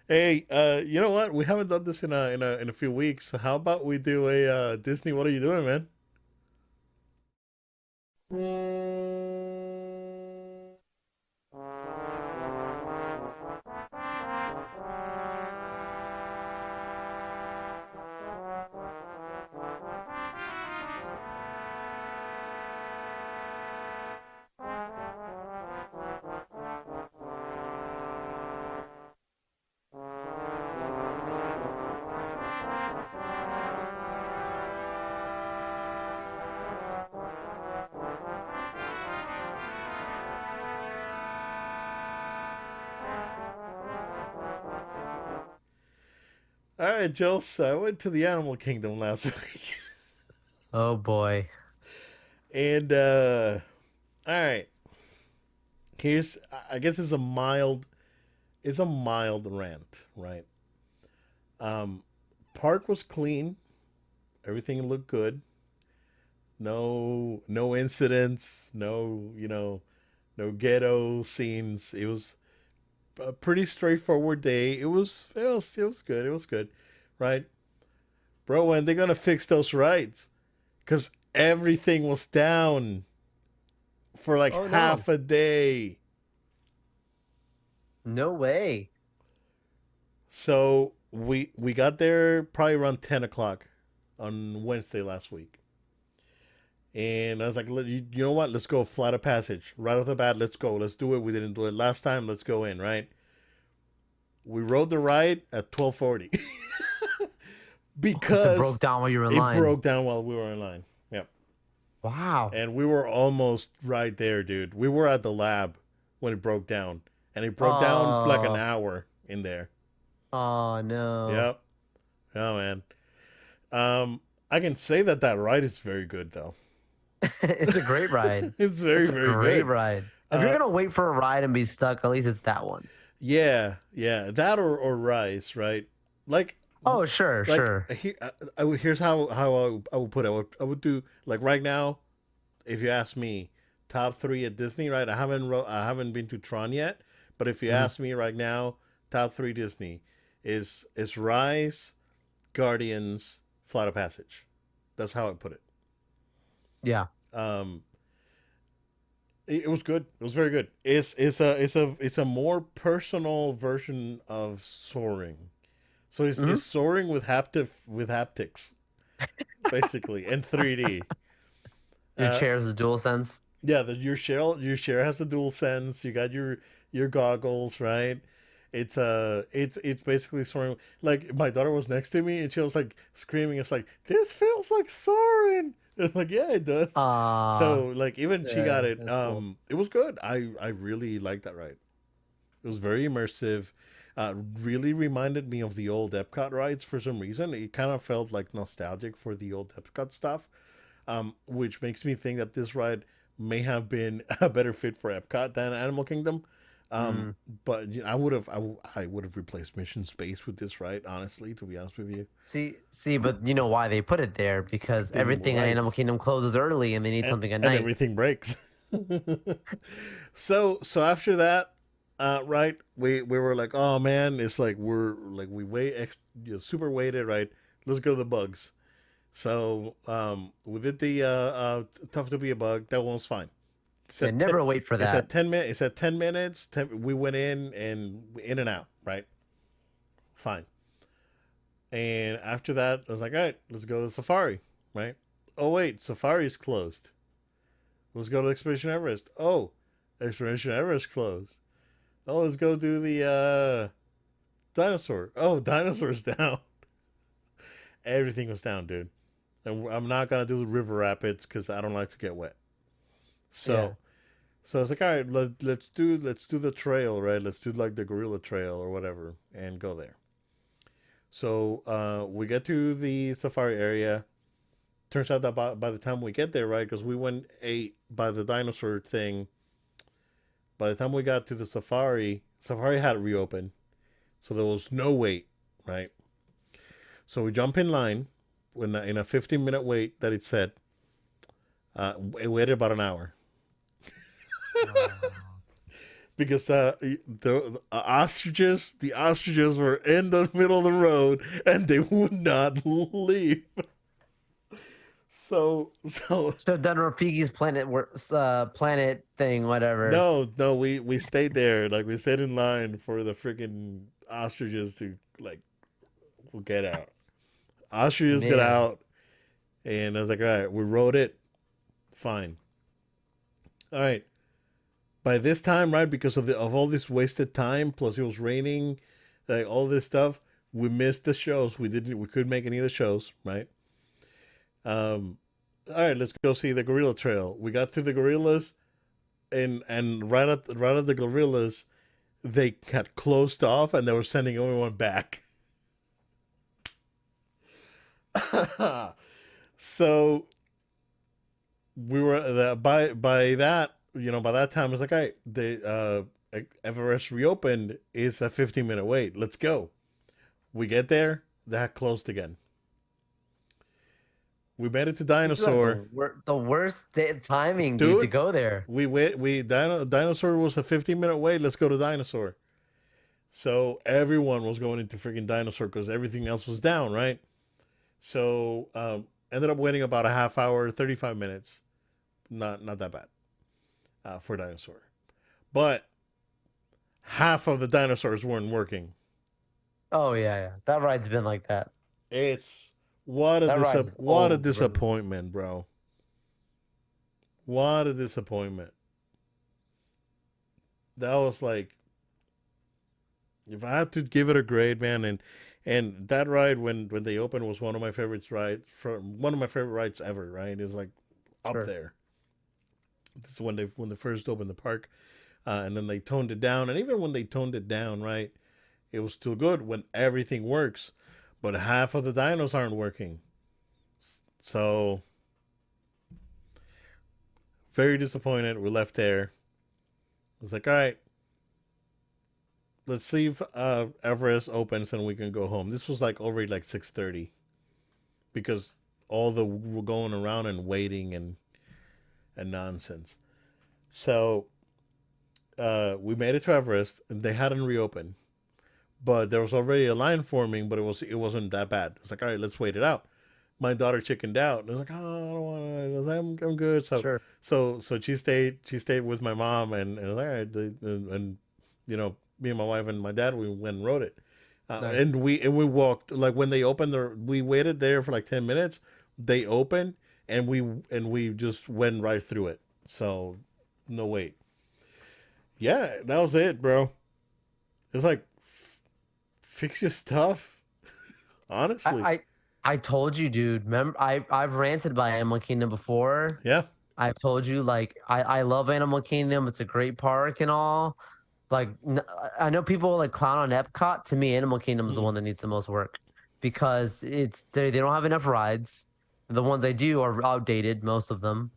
Hey, you know what? We haven't done this in a few weeks. So how about we do a Disney? What are you doing, man? All right, Jill. So I went to the Animal Kingdom last week, Oh boy. and all right. Here's, I guess it's a mild rant, right? Um, Park was clean. Everything looked good. No incidents. No ghetto scenes. It was a pretty straightforward day. It was good. It was good, right, bro? When they gonna fix those rides? Cause everything was down for like Oh no. half a day. No way. So we got there probably around 10 o'clock on Wednesday last week, and I was like, you know what? Let's go flight of passage right off the bat. Let's go. Let's do it. We didn't do it last time. Let's go in, right? We rode the ride at 12:40 Oh, so it broke because down while you were in it line. broke down while we were in line. Yep. Wow. And we were almost right there, dude. We were at the lab when it broke down, and it broke down for like an Oh. hour in there. Oh no. Yep. Oh man. I can say that ride is very good though. It's a great ride. It's very It's a very great good. ride. If you're Uh, gonna wait for a ride and be stuck, at least it's that one. yeah, yeah, that or rice, right? Like, Oh, sure, like sure. here's how I would put it. I would do like right now. If you ask me, top three at Disney, right? I haven't been to Tron yet, but if you Hmm. ask me right now, top three Disney is Rise, Guardians, Flight of Passage. That's how I put it. Yeah. Um, it was good. It was very good. It's a more personal version of soaring. So it's Hmm. soaring with haptics basically and 3D. Your Uh, chair's a dual sense. yeah, your share has the dual sense. You got your goggles, right? It's basically soaring. Like my daughter was next to me and she was like screaming. It's like this feels like soaring. It's like yeah, it does. Ah, So like even she got yeah, it. that's cool. It was good. I really liked that ride. It was very immersive. Really reminded me of the old Epcot rides for some reason. It kind of felt like nostalgic for the old Epcot stuff, which makes me think that this ride may have been a better fit for Epcot than Animal Kingdom. Um, Mm. but I would have replaced Mission Space with this ride. Honestly, to be honest with you, See, but you know why they put it there? Because they need more everything on Animal rides, Kingdom closes early and they need and something at and night. everything breaks. So after that, right, we were like, oh man, it's like we're like we super weighted, right? Let's go to the bugs. So we did the tough to be a bug. That one was fine. It's Yeah, at ten, never wait for it's at that. 10 minutes. It's at 10 minutes. We went in and in and out, right? Fine. And after that, I was like, all right, let's go to Safari, right? Oh wait, Safari's closed. Let's go to Expedition Everest. Oh, Expedition Everest closed. Oh, let's go do the dinosaur. Oh, dinosaur's down. Everything was down, dude. And I'm not gonna do the river rapids because I don't like to get wet. Yeah. So I was like, all right, let's do the trail, right? Let's do like the gorilla trail or whatever, and go there. So we get to the safari area. Turns out that by the time we get there, right, because we went ate by the dinosaur thing. By the time we got to the safari had reopened, so there was no wait, right? So we jump in line in a 15-minute wait that it said. It waited about an hour. Oh. because the ostriches were in the middle of the road and they would not leave. So So done Rafiki's planet thing, whatever. no, we stayed there. Like we stayed in line for the freaking ostriches to like get out. Ostriches got Man, out, and I was like, all right, we rode it, fine. All right. By this time, right, because of all this wasted time, plus it was raining, like all this stuff, we missed the shows. We couldn't make any of the shows, right? Um, all right, let's go see the gorilla trail. We got to the gorillas, and right at the gorillas, they got closed off, and they were sending everyone back. So we were by that, by that time, it's like, all right, the Everest reopened. Is a 15-minute wait. Let's go. We get there, that closed again. We made it to you had Dinosaur. the worst timing, dude, to Dude, go there. Dinosaur was a 15-minute wait. Let's go to Dinosaur. So everyone was going into freaking Dinosaur because everything else was down, right? So ended up waiting about a half hour, 35 minutes. Not that bad for Dinosaur. But half of the dinosaurs weren't working. Oh yeah. That ride's been like that. It's That ride is what a old, bro. disappointment, bro. What a disappointment. That was like, if I had to give it a grade, man, and that ride when they opened was one of my favorites ride from one of my favorite rides ever, right? It was like up Sure. there. This is when they first opened the park, and then they toned it down. And even when they toned it down, right, it was still good when everything works, but half of the dinos aren't working. So very disappointed. We left there. It's like, all right, let's see if Everest opens and we can go home. This was like already like 6:30 because all the we're going around and waiting and nonsense. So we made it to Everest and they hadn't reopened, but there was already a line forming, but it wasn't that bad. It's like, all right, let's wait it out. My daughter chickened out. And I was like, oh, I don't want to. I was like, I'm good. So Sure. so she stayed with my mom, and I was like, all right, and me and my wife and my dad, we went and rode it. Nice. And we walked, like when they opened, we waited there for like 10 minutes. They opened, and we just went right through it. So no wait. Yeah, that was it, bro. It's like, fix your stuff. I, Honestly, I I told you, dude. Remember, I've ranted by Animal Kingdom before. yeah. I've told you, like, I love Animal Kingdom. It's a great park and all. Like, I know people like clown on Epcot. To me, Animal Kingdom is the Mm, one that needs the most work because they don't have enough rides. The ones they do are outdated, most of them.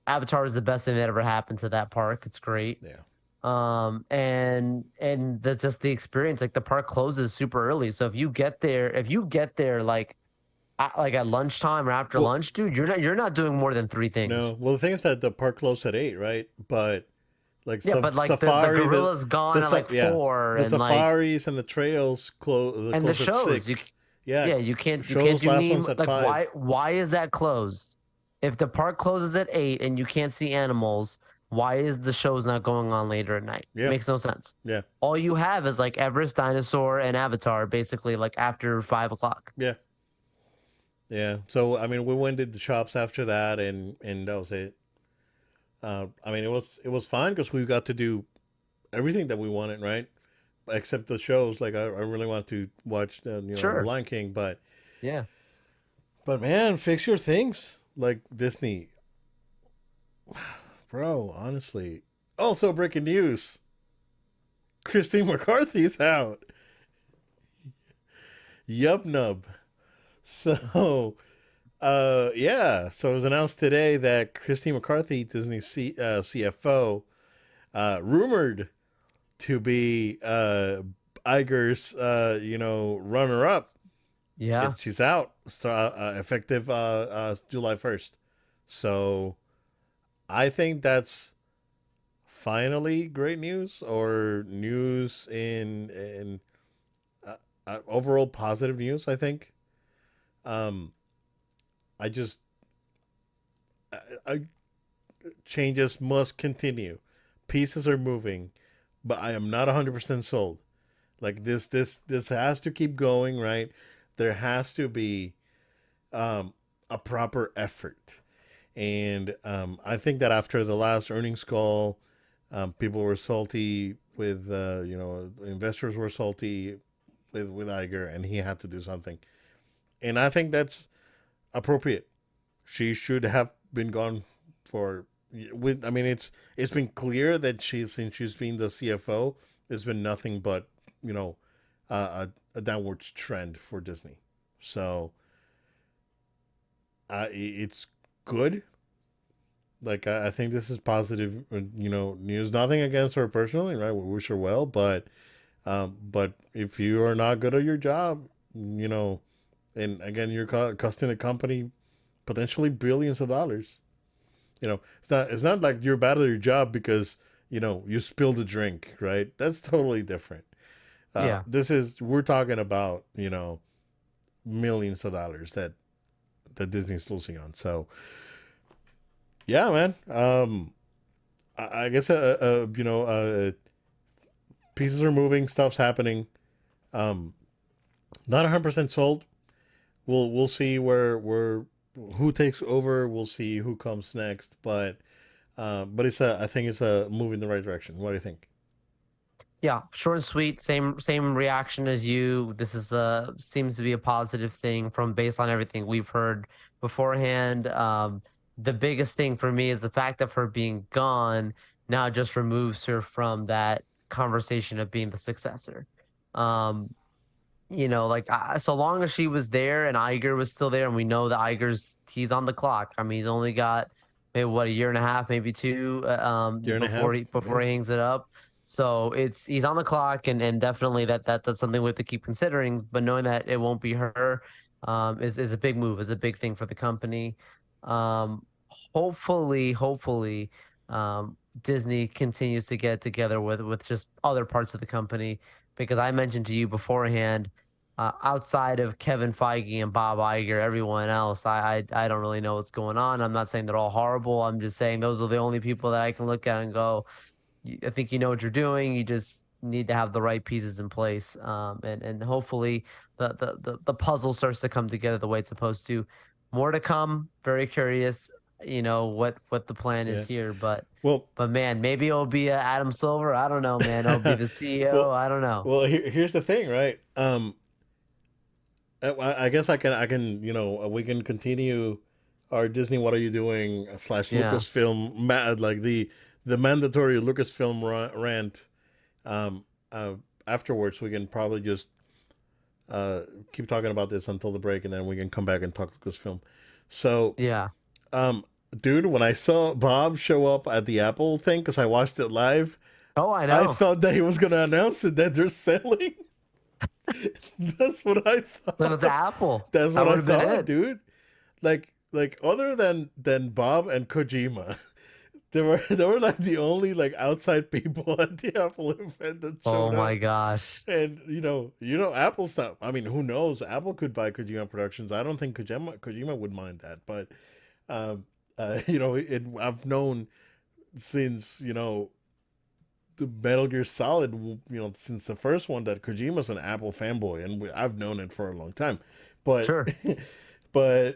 Avatar is the best thing that ever happened to that park. It's great. yeah. And that's just the experience. Like the park closes super early, so if you get there like at lunchtime or after Well, lunch, dude, you're not doing more than three things. no. Well, the thing is that the park closed at 8, right? But like Yeah, but like the safari, gorilla's gone at like yeah, 4, the and like safaris and the trails and the close at shows you 6. Yeah, yeah, you can't shows do last Nemo. one's at Like 5. why is that closed? If the park closes at 8 and you can't see animals, why is the shows not going on later at night? Yeah, Makes no sense. yeah, All you have is like Everest Dinosaur and Avatar basically like after 5 o'clock. yeah, yeah. So I mean, we went to the shops after that, and that was it. I mean, it was fine because we got to do everything that we wanted, right? Except the shows. Like I really want to watch the Sure. Lion King, Yeah. but man, fix your things like Disney, bro. Honestly. Also, breaking news: Christine McCarthy's out. Yup, nub. So, yeah. So it was announced today that Christine McCarthy, Disney CFO, rumored to be Iger's, runner-up. Yeah. She's out, effective July 1st. So I think that's finally great news or news in overall positive news. I think. Um, I just I, changes must continue. Pieces are moving, but I am not 100% sold. Like this has to keep going, right? There has to be a proper effort. And I think that after the last earnings call, people were salty with, investors were salty with Iger, and he had to do something. And I think that's appropriate. She should have been gone for. With I mean, it's been clear that since she's been the CFO, there's been nothing but you know a downwards trend for Disney. So it's good. Like I think this is positive, news. Nothing against her personally, right? We wish her well, but if you are not good at your job, and again you're costing the company potentially billions of dollars. It's not like you're bad at your job because you spilled a drink, right? That's totally different. Yeah. This is we're talking about millions of dollars that Disney's losing on. So yeah, man. I guess pieces are moving, stuff's happening. Um, Not 100% sold. We'll see where who takes over. We'll see who comes next. But I think it's a move in the right direction. What do you think? Yeah, short and sweet. Same reaction as you. This is seems to be a positive thing from based on everything we've heard beforehand. The biggest thing for me is the fact of her being gone now just removes her from that conversation of being the successor. Um, like so long as she was there and Iger was still there, and we know that he's on the clock. I mean, he's only got maybe what a year and a half, maybe two, Year and a before half. he Yeah. before he hangs it up. So he's on the clock, and definitely that's something we have to keep considering. But knowing that it won't be her, is a big move, is a big thing for the company. Um, hopefully, Disney continues to get together with just other parts of the company because I mentioned to you beforehand outside of Kevin Feige and Bob Iger, everyone else, I don't really know what's going on. I'm not saying they're all horrible. I'm just saying those are the only people that I can look at and go, I think you know what you're doing. You just need to have the right pieces in place, and hopefully the puzzle starts to come together the way it's supposed to. More to come. Very curious, what the plan is Yeah. here, but. Well, But man, maybe it'll be Adam Silver. I don't know, man. It'll be the CEO. well, I don't know. here's the thing, right? I guess I can we can continue our Disney. What are you doing? Slash Yeah. Lucasfilm, like the mandatory Lucasfilm rant. Um, uh, Afterwards, we can probably just uh keep talking about this until the break, and then we can come back and talk Lucasfilm. So, Yeah. um, dude, when I saw Bob show up at the Apple thing, because I watched it live, Oh, I I know. thought that he was gonna announce it that they're selling. That's what I So it's thought. Apple. That's That what would I have been thought, it. dude. Like other than Bob and Kojima, there were like the only like outside people at the Apple event that Oh showed my up. gosh. And Apple stuff. I mean, who knows? Apple could buy Kojima Productions. I don't think Kojima would mind that. But um, I've known since the Metal Gear Solid, since the first one, that Kojima's an Apple fanboy, and I've known it for a long time. But Sure. but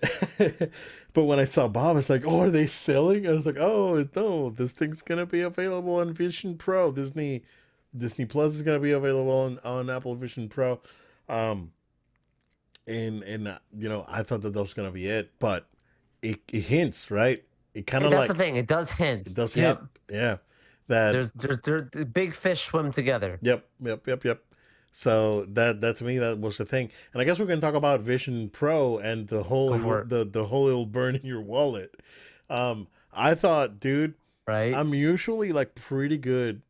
but when I saw Bob, it's like, oh, are they selling? I was like, oh no, this thing's gonna be available on Vision Pro. Disney Plus is gonna be available on Apple Vision Pro. Um, and I thought that was gonna be it, but it hints, right? It kind And of that's the like thing. It does it hint. does hint, Yep. yeah. That There's the big fish swim together. Yep. So that to me that was the thing, and I guess we can talk about Vision Pro and the whole Go for it. the whole it'll burn in your wallet. I thought, dude, Right. I'm usually like pretty good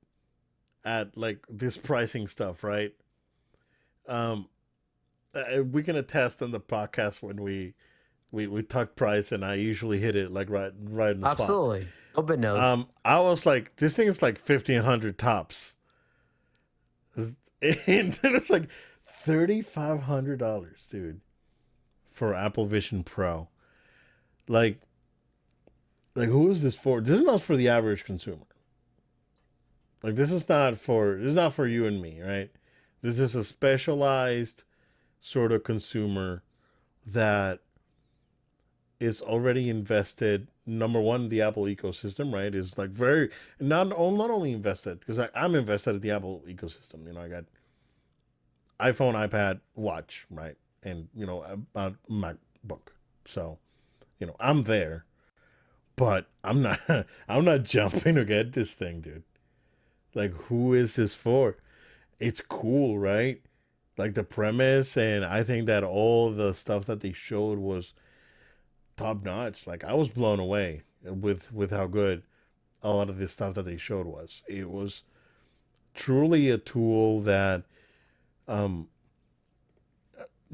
at like this pricing stuff, right? Um, we can attest on the podcast when we talk price, and I usually hit it like right in the spot. Absolutely. Obed knows. I was like, this thing is like 1,500 tops, and then it's like $3,500, dude, for Apple Vision Pro. Like, who is this for? This is not for the average consumer. Like, this is not for you and me, right? This is a specialized sort of consumer that is already invested. Number one, the Apple ecosystem, right? Is like very not only invested because I'm invested in the Apple ecosystem. You know, I got iPhone, iPad, watch, right, and a MacBook. So I'm there, but I'm not. I'm not jumping to get this thing, dude. Like, who is this for? It's cool, right? Like the premise, and I think that all the stuff that they showed was top notch. Like I was blown away with how good a lot of this stuff that they showed was. It was truly a tool that um,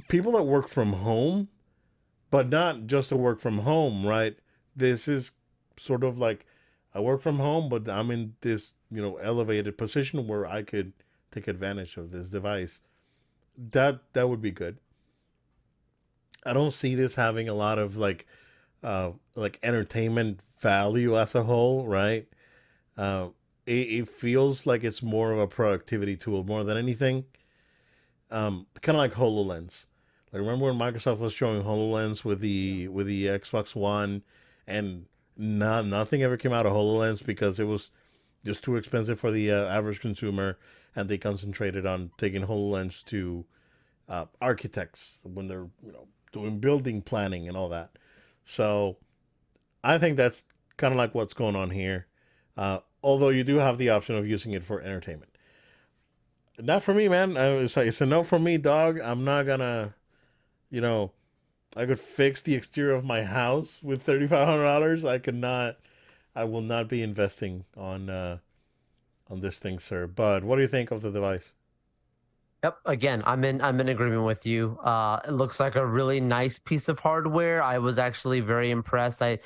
people that work from home, but not just to work from home, right? This is sort of like I work from home, but I'm in this elevated position where I could take advantage of this device. That would be good. I don't see this having a lot of like entertainment value as a whole, right? Uh, it feels like it's more of a productivity tool more than anything. Kind of like Hololens. Like remember when Microsoft was showing Hololens with the Xbox One, and nothing ever came out of Hololens because it was just too expensive for the average consumer, and they concentrated on taking Hololens to architects when they're doing building planning and all that. So I think that's kind of like what's going on here. Although you do have the option of using it for entertainment. Not for me, man. It's a no for me, dog. I'm not gonna, you know, I could fix the exterior of my house with $3,500. I could not. I will not be investing on this thing, sir. But what do you think of the device? Yep. Again, I'm in agreement with you. It looks like a really nice piece of hardware. I was actually very impressed. I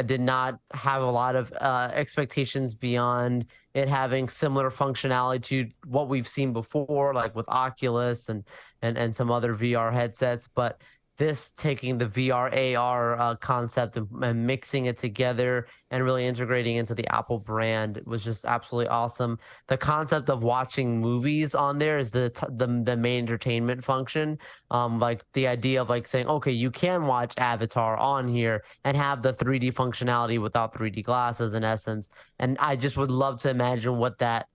did not have a lot of expectations beyond it having similar functionality to what we've seen before, like with Oculus and some other VR headsets. But this taking the VR AR concept and mixing it together and really integrating into the Apple brand was just absolutely awesome. The concept of watching movies on there is the main entertainment function. Like the idea of like saying, okay, you can watch Avatar on here and have the 3D functionality without 3D glasses in essence. And I just would love to imagine what that,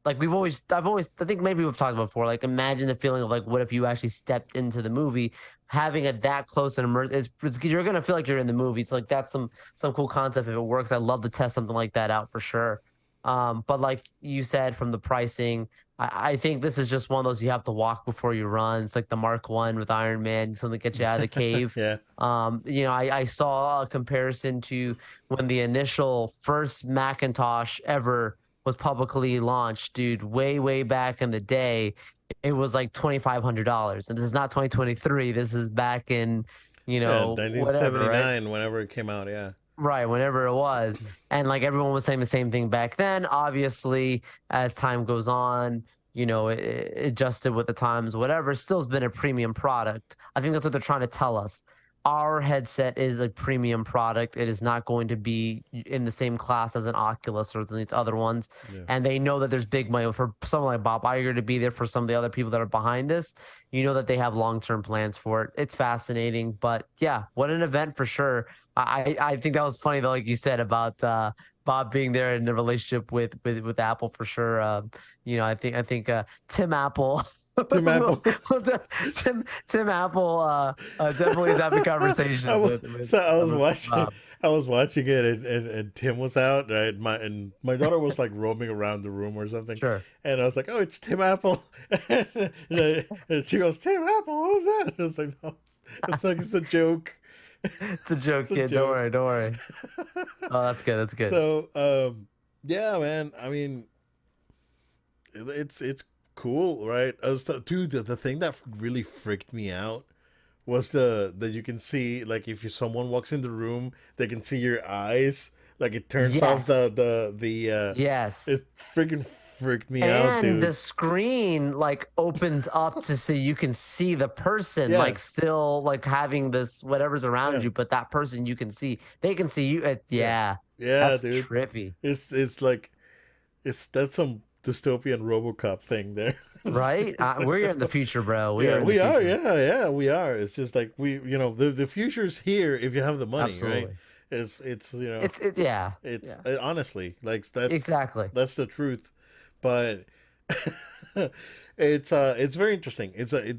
like I think maybe we've talked about before, like imagine the feeling of like what if you actually stepped into the movie, having it that close and immersed. You're gonna feel like you're in the movie. It's like that's some cool concept if it works. I'd love to test something like that out for sure. But like you said, from the pricing, I think this is just one of those you have to walk before you run. It's like the Mark One with Iron Man, something to get you out of the cave. Yeah, I saw a comparison to when the initial first Macintosh ever was publicly launched, dude, way back in the day. It was like $2,500, and this is not 2023. This is back in, yeah, whatever, right? 1979, whenever it came out. Yeah, Right, whenever it was. And like everyone was saying the same thing back then. Obviously, as time goes on, it adjusted with the times, whatever, still has been a premium product. I think that's what they're trying to tell us. Our headset is a premium product. It is not going to be in the same class as an Oculus or these other ones. yeah. And they know that there's big money for someone like Bob Iger to be there, for some of the other people that are behind this. You know that they have long-term plans for it. It's fascinating, but yeah, what an event for sure. I think that was funny though, like you said about Bob being there in the relationship with Apple for sure. I think Tim Apple, Tim Apple. Tim Apple definitely is having conversations with So I was with watching, Bob. it, and Tim was out, right? My daughter was like roaming around the room or something, Sure, and I was like, "Oh, it's Tim Apple," and she goes, "Tim Apple, who's that?" I was like, "No, it's like it's a joke. it's a It's joke, a kid. Don't joke." worry, don't worry. Oh, that's good. That's good. So, yeah, man. I mean, it's cool, right? Dude, the thing that really freaked me out was the that you can see, like if someone walks in the room, they can see your eyes Like it turns off Yes. Yes. it freaking freaked me out, And the dude. screen like opens up to so you can see the person Yeah, like still like having this whatever's around yeah, you, but that person you can see, they can see you. yeah, Yeah, yeah, that's dude. trippy, It's like that's some dystopian RoboCop thing there. right? We're in the future, bro. We Yeah, are in the we are. future. Yeah, yeah, we are. It's just like the future's here if you have the money, right? Absolutely. It's Yeah, it's yeah, honestly like exactly. that's the truth, but it's very interesting.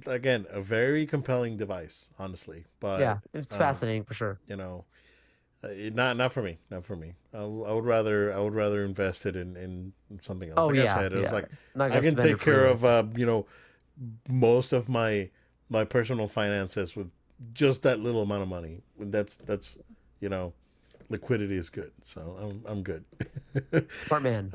Again a very compelling device, honestly, but Yeah, it's um, fascinating for sure. you know, not for me, not for me. I would rather invest it in something else. Oh Like I yeah, said, it was yeah. like Not I gonna can spend it take freely care of like that. most of my personal finances with just that little amount of money. That's you know liquidity is good, so I'm good. Smart man.